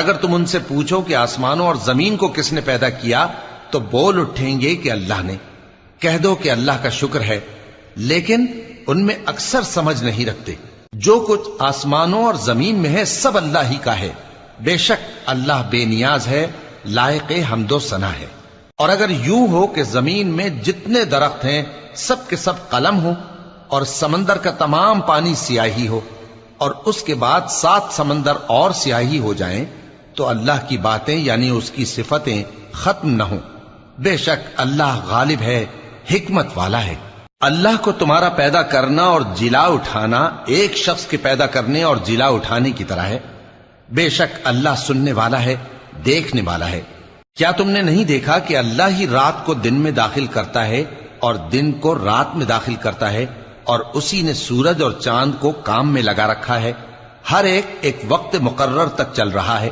اگر تم ان سے پوچھو کہ آسمانوں اور زمین کو کس نے پیدا کیا تو بول اٹھیں گے کہ اللہ نے۔ کہہ دو کہ اللہ کا شکر ہے، لیکن ان میں اکثر سمجھ نہیں رکھتے۔ جو کچھ آسمانوں اور زمین میں ہے سب اللہ ہی کا ہے، بے شک اللہ بے نیاز ہے، لائق حمد و ثنا ہے۔ اور اگر یوں ہو کہ زمین میں جتنے درخت ہیں سب کے سب قلم ہو، اور سمندر کا تمام پانی سیاہی ہو، اور اس کے بعد 7 سمندر اور سیاہی ہو جائیں، تو اللہ کی باتیں یعنی اس کی صفتیں ختم نہ ہوں۔ بے شک اللہ غالب ہے، حکمت والا ہے۔ اللہ کو تمہارا پیدا کرنا اور جلا اٹھانا ایک شخص کے پیدا کرنے اور جلا اٹھانے کی طرح ہے۔ بے شک اللہ سننے والا ہے، دیکھنے والا ہے۔ کیا تم نے نہیں دیکھا کہ اللہ ہی رات کو دن میں داخل کرتا ہے اور دن کو رات میں داخل کرتا ہے، اور اسی نے سورج اور چاند کو کام میں لگا رکھا ہے، ہر ایک وقت مقرر تک چل رہا ہے۔